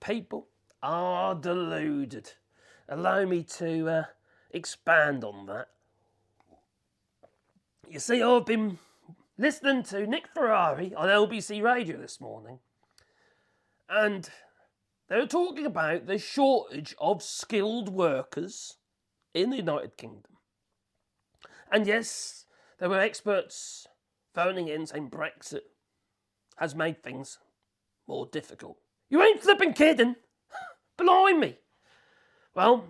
people are deluded. Allow me to expand on that. You see, I've been listening to Nick Ferrari on LBC Radio this morning, and they were talking about the shortage of skilled workers in the United Kingdom. And yes, there were experts phoning in saying Brexit has made things more difficult. You ain't flipping kidding. Blimey. Well,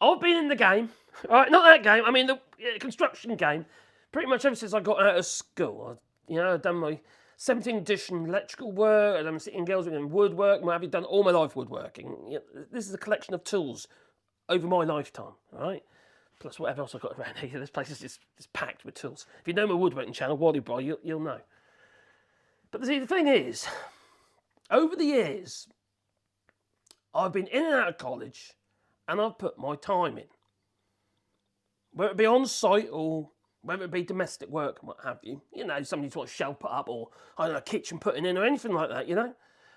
I've been in the game. Right, not that game. I mean the construction game. Pretty much ever since I got out of school. I've done my 17th edition electrical work. I've done sitting girls doing woodwork. I've done all my life woodworking. This is a collection of tools over my lifetime. All right. Plus whatever else I've got around here. This place is just packed with tools. If you know my woodworking channel, Wally Boy, you'll know. But see, the thing is, over the years, I've been in and out of college, and I've put my time in. Whether it be on site or whether it be domestic work and what have you. Somebody's got a shelf put up or, I don't know, a kitchen putting in or anything like that,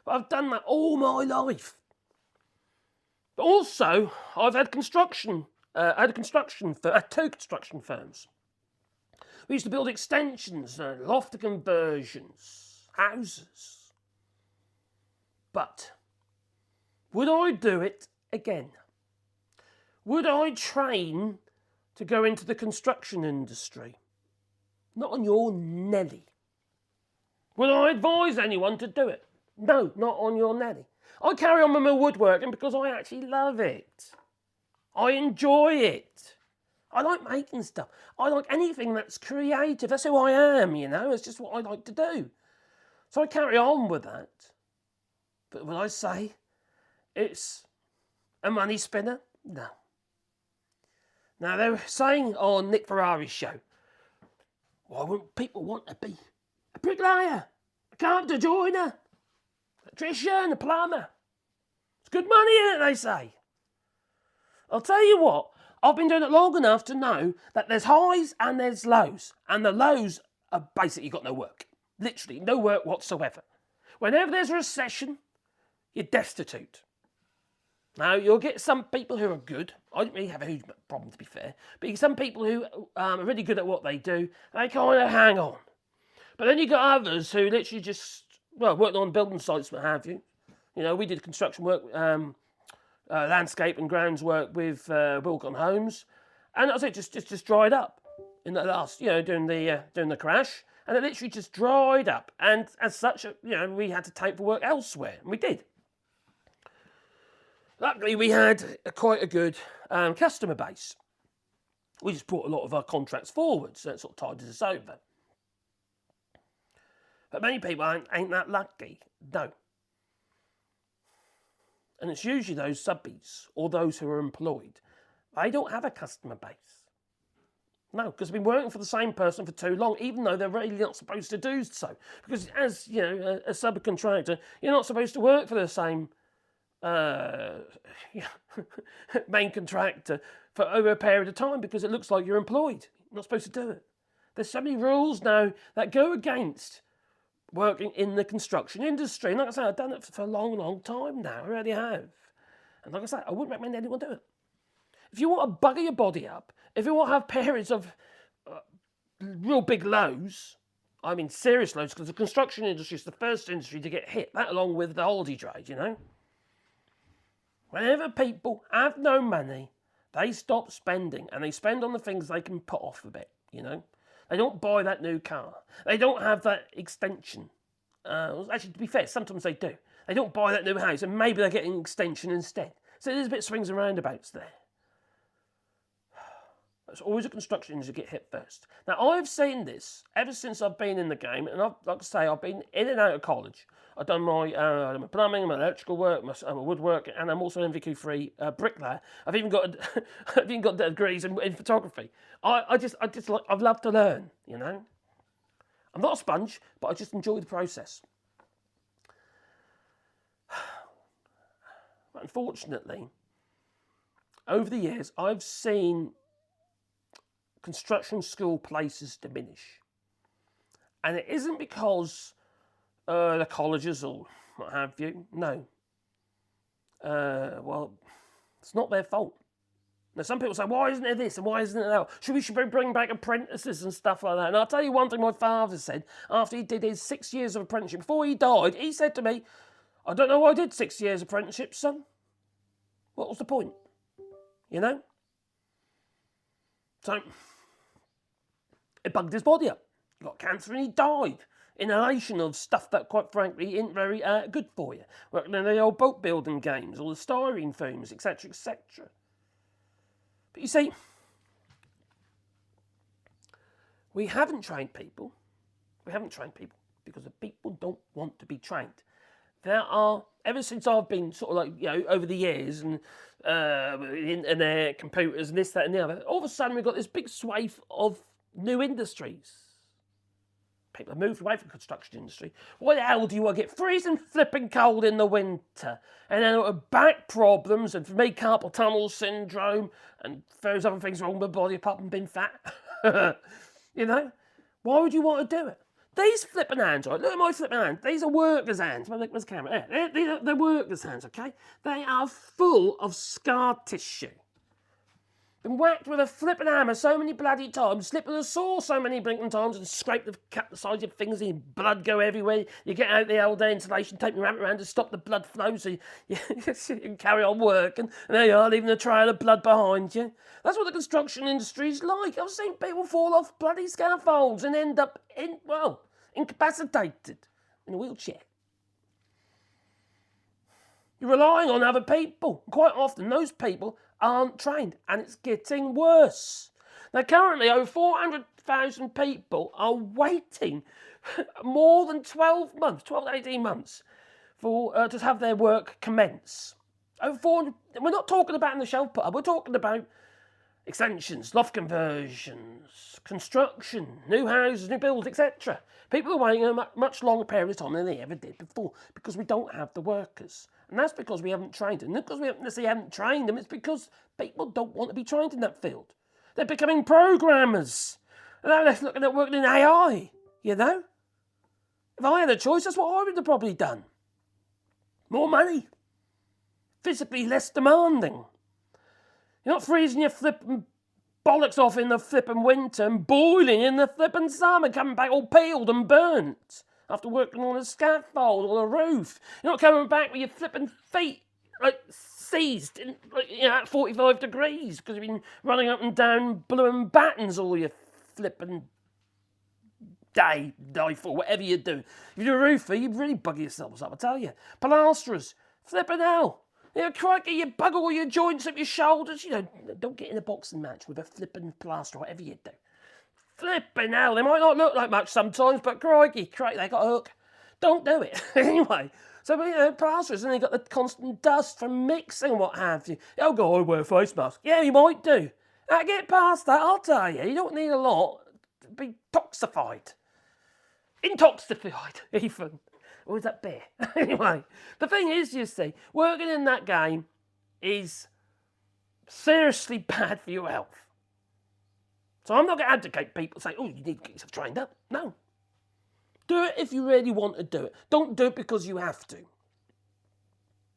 But I've done that all my life. But also, I've had construction. I had two construction firms. We used to build extensions, loft conversions, houses. But would I do it again? Would I train to go into the construction industry? Not on your Nelly. Would I advise anyone to do it? No, not on your Nelly. I carry on with my woodworking because I actually love it. I enjoy it. I like making stuff. I like anything that's creative. That's who I am, It's just what I like to do. So I carry on with that. But would I say it's a money spinner? No. Now, they were saying on Nick Ferrari's show, why wouldn't people want to be a bricklayer, a carpenter joiner, electrician, a plumber? It's good money in it, they say. I'll tell you what, I've been doing it long enough to know that there's highs and there's lows. And the lows are basically you've got no work. Literally, no work whatsoever. Whenever there's a recession, you're destitute. Now, you'll get some people who are good. I don't really have a huge problem, to be fair. But some people who are really good at what they do, they kind of hang on. But then you've got others who literally just, worked on building sites, what have you. We did construction work, landscape and grounds work with Wilcon Homes. And that's it, just dried up in the last, during the crash. And it literally just dried up. And as such, we had to take for work elsewhere. And we did. Luckily, we had quite a good customer base. We just brought a lot of our contracts forward, so it sort of tidied us over. But many people ain't that lucky, no. And it's usually those subbies or those who are employed. They don't have a customer base. No, because they've been working for the same person for too long, even though they're really not supposed to do so. Because as, a subcontractor, you're not supposed to work for the same main contractor for over a period of time because it looks like you're employed. You're not supposed to do it. There's so many rules now that go against working in the construction industry. And like I say, I've done it for a long, long time now. I really have. And like I say, I wouldn't recommend anyone do it. If you want to bugger your body up, if you want to have periods of real big lows, I mean serious lows, because the construction industry is the first industry to get hit, that along with the holiday trade, Whenever people have no money, they stop spending and they spend on the things they can put off a bit, They don't buy that new car. They don't have that extension. Actually, to be fair, sometimes they do. They don't buy that new house and maybe they're getting an extension instead. So there's a bit of swings and roundabouts there. It's always a construction industry get hit first. Now, I've seen this ever since I've been in the game, and like I say, I've been in and out of college. I've done my plumbing, my electrical work, my woodwork, and I'm also an NVQ3 bricklayer. I've even got degrees in photography. I've loved to learn. I'm not a sponge, but I just enjoy the process. But unfortunately, over the years, I've seen construction school places diminish. And it isn't because the colleges or what have you, no. well, it's not their fault. Now, some people say, why isn't there this and why isn't there that? We should bring back apprentices and stuff like that. And I'll tell you one thing my father said after he did his 6 years of apprenticeship. Before he died, he said to me, I don't know why I did 6 years apprenticeship, son. What was the point? You know? So, it bugged his body up. He got cancer and he died. Inhalation of stuff that, quite frankly, isn't very good for you. Working in the old boat building games, all the styrene foams, etc., etc. But you see, we haven't trained people. We haven't trained people because the people don't want to be trained. There are, ever since I've been sort of like, you know, over the years and internet, computers and this, that and the other, all of a sudden we've got this big swathe of new industries. People have moved away from the construction industry. Why the hell do you want to get freezing flipping cold in the winter? And then back problems and for me carpal tunnel syndrome and various other things wrong with my body apart from being fat. You know? Why would you want to do it? These flipping hands, right? Look at my flipping hands. These are workers' hands. Where's the camera? Yeah, they're workers' hands, okay? They are full of scar tissue. Been whacked with a flipping hammer so many bloody times, slipped with a saw so many blinking times and cut the sides of your fingers and blood go everywhere. You get out the old insulation tape and wrap it around to stop the blood flow so you can carry on working. And there you are, leaving a trail of blood behind you. That's what the construction industry is like. I've seen people fall off bloody scaffolds and end up, incapacitated in a wheelchair. You're relying on other people. Quite often, those people aren't trained, and it's getting worse. Now, currently, over 400,000 people are waiting more than 12 to 18 months for to have their work commence. Over 400, we're not talking about in the shelf put up, we're talking about extensions, loft conversions, construction, new houses, new builds, etc. People are waiting a much longer period of time than they ever did before because we don't have the workers. And that's because we haven't trained them. Not because we haven't trained them, it's because people don't want to be trained in that field. They're becoming programmers. And now they're looking at working in AI, you know? If I had a choice, that's what I would have probably done. More money. Physically less demanding. You're not freezing your flipping bollocks off in the flipping winter and boiling in the flipping summer, coming back all peeled and burnt after working on a scaffold or a roof. You're not coming back with your flipping feet like seized in, at 45 degrees because you've been running up and down blowing battens all your flipping day for whatever you do. If you're a roofer, you really bug yourselves up, I tell you. Plasterers, flipping hell. You know, crikey, you bug all your joints up your shoulders. You know, don't get in a boxing match with a flipping plaster, whatever you do. Flipping hell, they might not look like much sometimes, but crikey, they got a hook. Don't do it. Anyway, so, you know, plasterers, and they got the constant dust from mixing and what have you. Oh, God, I wear a face mask. Yeah, you might do. Now, get past that, I'll tell you. You don't need a lot to be toxified. Intoxified, even. Or is that beer? Anyway, the thing is, you see, working in that game is seriously bad for your health. So I'm not going to advocate people saying, oh, you need to get yourself trained up. No. Do it if you really want to do it. Don't do it because you have to.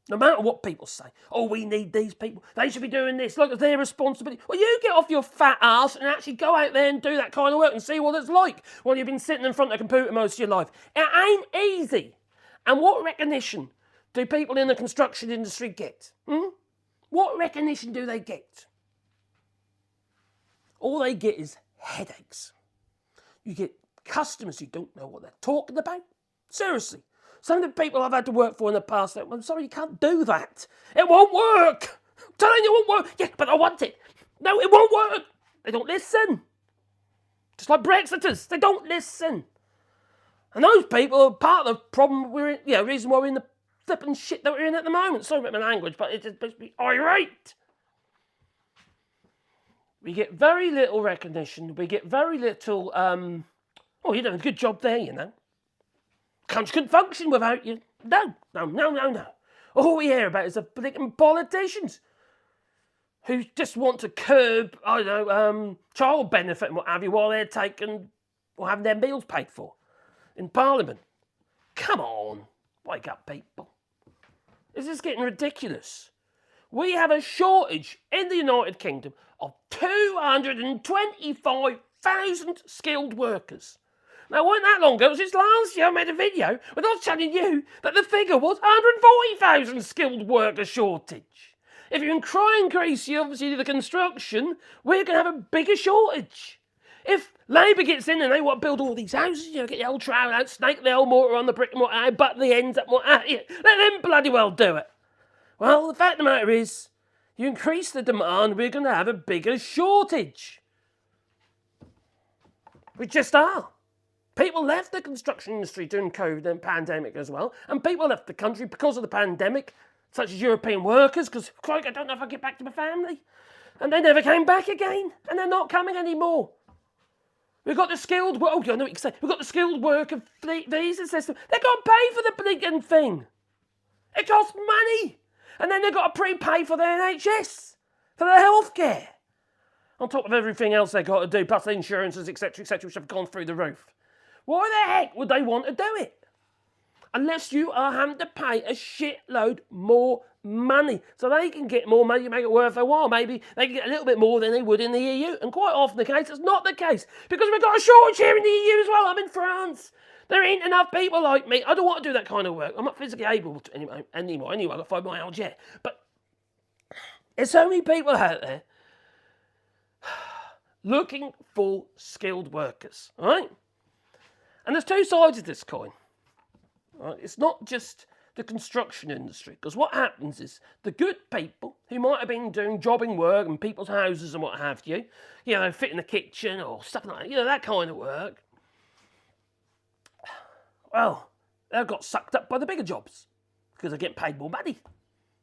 No matter what people say. Oh, we need these people. They should be doing this. Look, it's their responsibility. Well, you get off your fat ass and actually go out there and do that kind of work and see what it's like while you've been sitting in front of a computer most of your life. It ain't easy. And what recognition do people in the construction industry get? What recognition do they get? All they get is headaches. You get customers who don't know what they're talking about. Seriously. Some of the people I've had to work for in the past, I'm sorry, you can't do that. It won't work. I'm telling you, it won't work. Yeah, but I want it. No, it won't work. They don't listen. Just like Brexiters, they don't listen. And those people are part of the problem we're in, reason why we're in the flipping shit that we're in at the moment. Sorry about my language, but it's supposed to be irate. We get very little recognition. We get very little, you're doing a good job there, you know. Country couldn't function without you. No. All we hear about is the politicians who just want to curb, child benefit and what have you while they're taking or having their meals paid for in Parliament. Come on, wake up, people. This is getting ridiculous. We have a shortage in the United Kingdom of 225,000 skilled workers. Now, it wasn't that long ago, it was just last year I made a video when I was telling you that the figure was 140,000 skilled worker shortage. If you increase, obviously, the construction, we're going to have a bigger shortage. If Labour gets in and they want to build all these houses, get the old trowel out, snake the old mortar on the brick and what have you, butt the ends up, what have you, let them bloody well do it. Well, the fact of the matter is, you increase the demand, we're going to have a bigger shortage. We just are. People left the construction industry during COVID and pandemic as well, and people left the country because of the pandemic, such as European workers, because, crikey, I don't know if I get back to my family. And they never came back again, and they're not coming anymore. We've got the skilled worker, I know what you can say, we've got the skilled worker visa system. They've got to pay for the blinking thing. It costs money. And then they've got to prepay for their NHS, for their healthcare. On top of everything else they've got to do, plus the insurances, etc., which have gone through the roof. Why the heck would they want to do it? Unless you are having to pay a shitload more money. So they can get more money to make it worth their while. Maybe they can get a little bit more than they would in the EU. And quite often the case, it's not the case. Because we've got a shortage here in the EU as well. I'm in France. There ain't enough people like me. I don't want to do that kind of work. I'm not physically able to anymore. Anyway, I've got fibromyalgia. But there's so many people out there looking for skilled workers, all right? And there's two sides of this coin. Right? It's not just the construction industry, because what happens is the good people who might have been doing jobbing work in people's houses and what have you, fitting the kitchen or stuff like that, that kind of work, well, they've got sucked up by the bigger jobs because they're getting paid more money.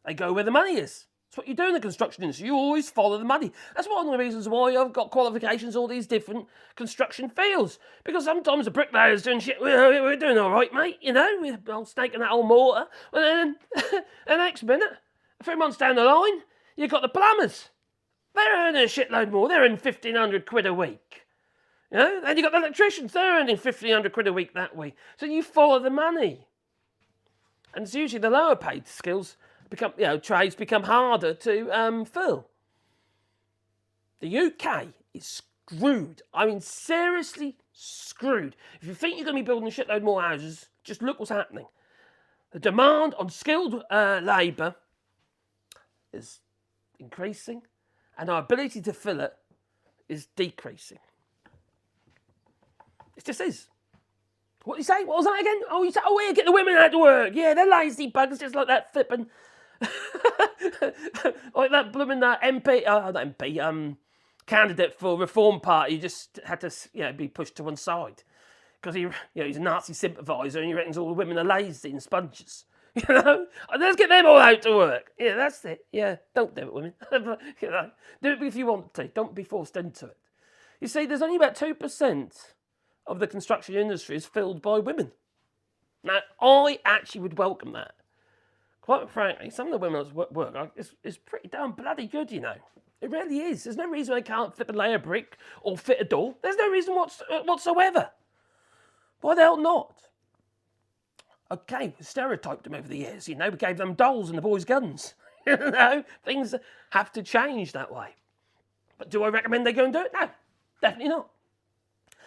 They go where the money is. That's what you do in the construction industry. You always follow the money. That's one of the reasons why I've got qualifications in all these different construction fields. Because sometimes the bricklayers doing shit, we're doing all right, mate, we're snaking that old mortar. And then the next minute, a few months down the line, you've got the plumbers. They're earning a shitload more. They're earning 1,500 quid a week. Then you've got the electricians. They're earning 1,500 quid a week that week. So you follow the money. And it's usually the lower paid skills trades become harder to fill. The UK is screwed. I mean, seriously screwed. If you think you're going to be building a shitload more houses, just look what's happening. The demand on skilled labour is increasing, and our ability to fill it is decreasing. It just is. What do you say? What was that again? Oh, you say, we're getting the women out to work. Yeah, they're lazy buggers, just like that flipping... like that blooming candidate for Reform Party just had to be pushed to one side because he's a Nazi sympathiser and he reckons all the women are lazy and sponges. Let's get them all out to work. Yeah, that's it. Yeah, don't do it, women. Do it if you want to. Don't be forced into it. You see, there's only about 2% of the construction industry is filled by women. Now, I actually would welcome that. Quite frankly, some of the women's work is pretty damn bloody good, It really is. There's no reason they can't flip and lay a brick or fit a door. There's no reason whatsoever. Why the hell not? Okay, we stereotyped them over the years, we gave them dolls and the boys guns. Things have to change that way. But do I recommend they go and do it? No, definitely not.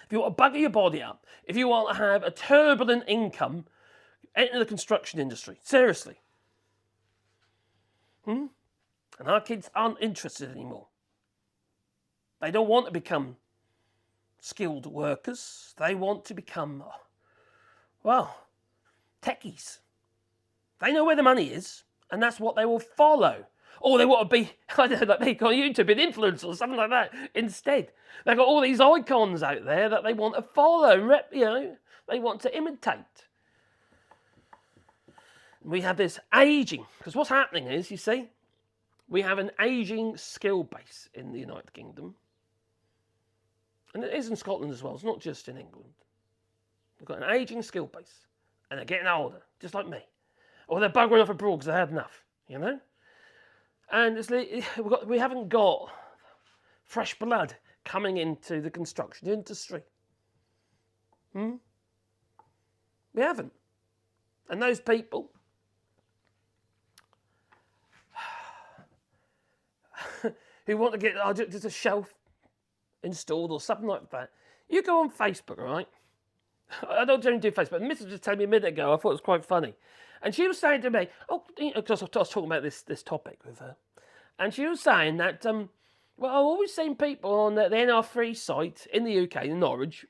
If you want to bugger your body up, if you want to have a turbulent income, enter the construction industry. Seriously. And our kids aren't interested anymore. They don't want to become skilled workers. They want to become, techies. They know where the money is, and that's what they will follow. Or they want to be, I don't know, like me on YouTube, an influencer or something like that instead. They've got all these icons out there that they want to follow, they want to imitate. We have this ageing, because what's happening is, we have an ageing skill base in the United Kingdom. And it is in Scotland as well, it's not just in England. We've got an ageing skill base, and they're getting older, just like me. Or they're buggering off abroad because they had enough, And we haven't got fresh blood coming into the construction industry. We haven't. And those people who want to get just a shelf installed or something like that, you go on Facebook, right? I don't generally do Facebook. Mrs. was just telling me a minute ago, I thought it was quite funny. And she was saying to me, because I was talking about this topic with her, and she was saying that, well, I've always seen people on the NR3 site in the UK, in Norwich,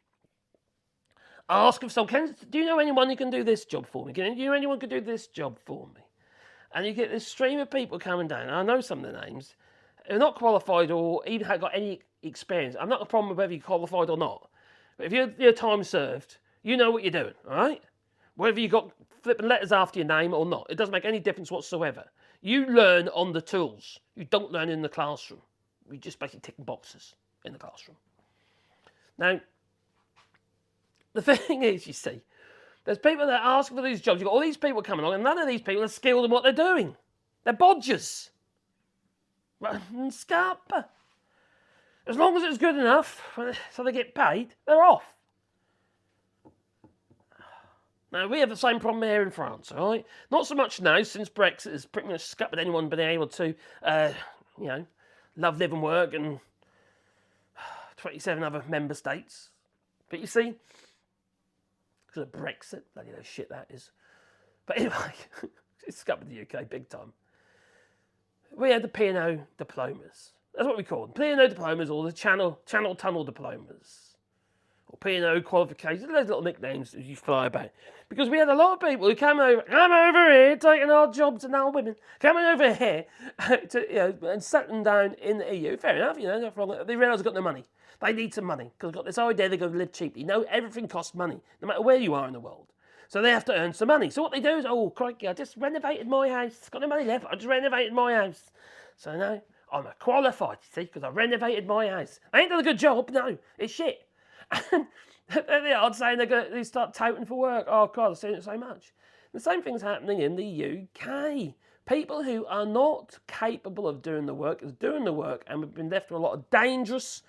ask if someone, do you know anyone who can do this job for me? Do you know anyone who can do this job for me? And you get this stream of people coming down. I know some of the names. They're not qualified or even have got any experience. I'm not a problem with whether you're qualified or not. But if you're time served, you know what you're doing, all right? Whether you got flipping letters after your name or not, it doesn't make any difference whatsoever. You learn on the tools. You don't learn in the classroom. You just basically tick boxes in the classroom. Now, the thing is, you see, there's people that are asking for these jobs. You've got all these people coming along, and none of these people are skilled in what they're doing. They're bodgers. Scarpa. As long as it's good enough, so they get paid, they're off. Now, we have the same problem here in France, all right? Not so much now, since Brexit has pretty much scuppered anyone being able to, love, live and work and 27 other member states. But you see, because of Brexit, bloody no shit that is. But anyway, it's scuppered the UK big time. We had the P&O diplomas. That's what we call them. P&O diplomas or the Channel Tunnel diplomas. Or P&O qualifications. Those little nicknames that you fly about. Because we had a lot of people who come over here, taking our jobs and our women, coming over here and settling down in the EU. Fair enough, not wrong. They realise they've got no money. They need some money because they've got this idea they're going to live cheaply. No, everything costs money, no matter where you are in the world. So they have to earn some money. So what they do is, oh, crikey, I just renovated my house. Got no money left. I just renovated my house. So now I'm a qualified, you see, because I renovated my house. I ain't done a good job. No, it's shit. And there they are saying they start touting for work. Oh, God, I've seen it so much. The same thing's happening in the UK. People who are not capable of doing the work is doing the work, and we've been left with a lot of dangerous,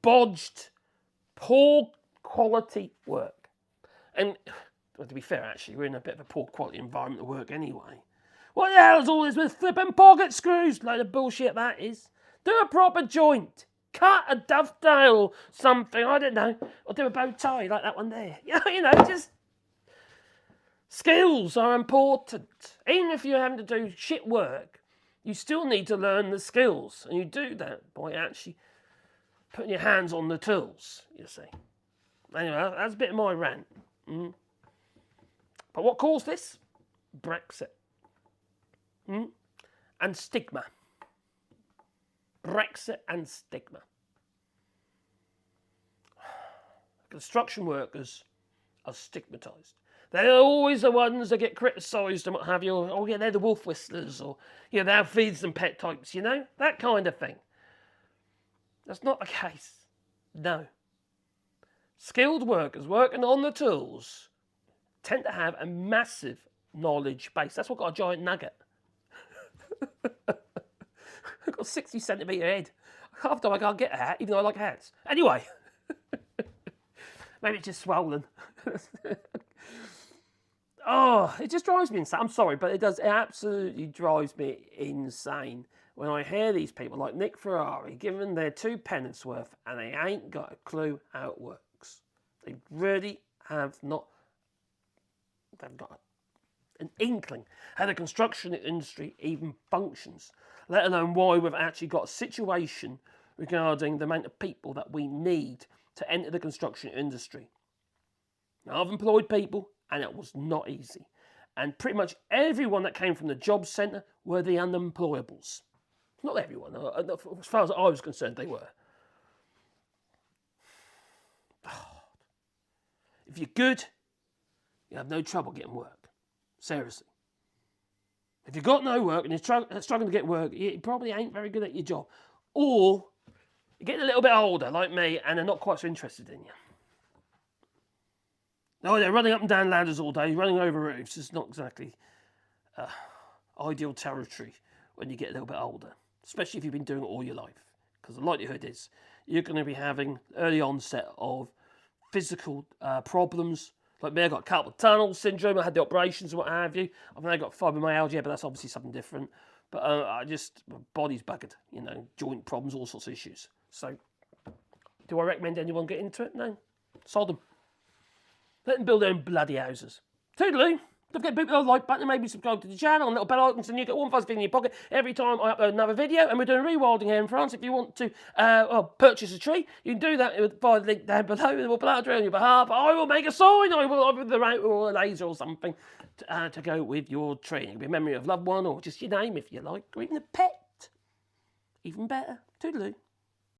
bodged, poor quality work. And well, to be fair, actually, we're in a bit of a poor quality environment to work anyway. What the hell is all this with flipping pocket screws? Like the bullshit that is. Do a proper joint. Cut a dovetail or something, I don't know. Or do a bow tie like that one there. Just... Skills are important. Even if you're having to do shit work, you still need to learn the skills. And you do that by actually putting your hands on the tools, you see. Anyway, that's a bit of my rant. But what caused this? Brexit. And stigma. Brexit and stigma. Construction workers are stigmatised. They're always the ones that get criticised and what have you. Oh, yeah, they're the wolf whistlers, or, they're feeds and pet types, that kind of thing. That's not the case. No. Skilled workers working on the tools tend to have a massive knowledge base. That's what got a giant nugget. I've got a 60 centimetre head. Half the time I can't get a hat, even though I like hats. Anyway. Maybe it's just swollen. Oh, it just drives me insane. I'm sorry, but it absolutely drives me insane when I hear these people like Nick Ferrari giving their 2 pence worth and they ain't got a clue how it works. They really have not. They've got an inkling how the construction industry even functions, let alone why we've actually got a situation regarding the amount of people that we need to enter the construction industry. Now, I've employed people, and it was not easy. And pretty much everyone that came from the job centre were the unemployables. Not everyone. As far as I was concerned, they were. If you're good, you have no trouble getting work. Seriously. If you've got no work and you're struggling to get work, you probably ain't very good at your job. Or you're getting a little bit older, like me, and they're not quite so interested in you. No, they're running up and down ladders all day, running over roofs. It's not exactly ideal territory when you get a little bit older, especially if you've been doing it all your life. Because the likelihood is you're going to be having early onset of physical problems Like me, I got carpal tunnel syndrome. I had the operations and what have you. I've now got fibromyalgia, but that's obviously something different. But my body's buggered, you know, joint problems, all sorts of issues. So, do I recommend anyone get into it? No. Sod them. Let them build their own bloody houses. Toodaloo. Don't forget to hit the like button and maybe subscribe to the channel and little bell icons, and you get one fuzz thing in your pocket every time I upload another video. And we're doing rewilding here in France. If you want to purchase a tree, you can do that via the link down below. And we'll plough a tree on your behalf. I will make a sign. I will with the route or a laser or something to go with your tree. It can be a memory of a loved one or just your name if you like, or even a pet. Even better. Toodaloo.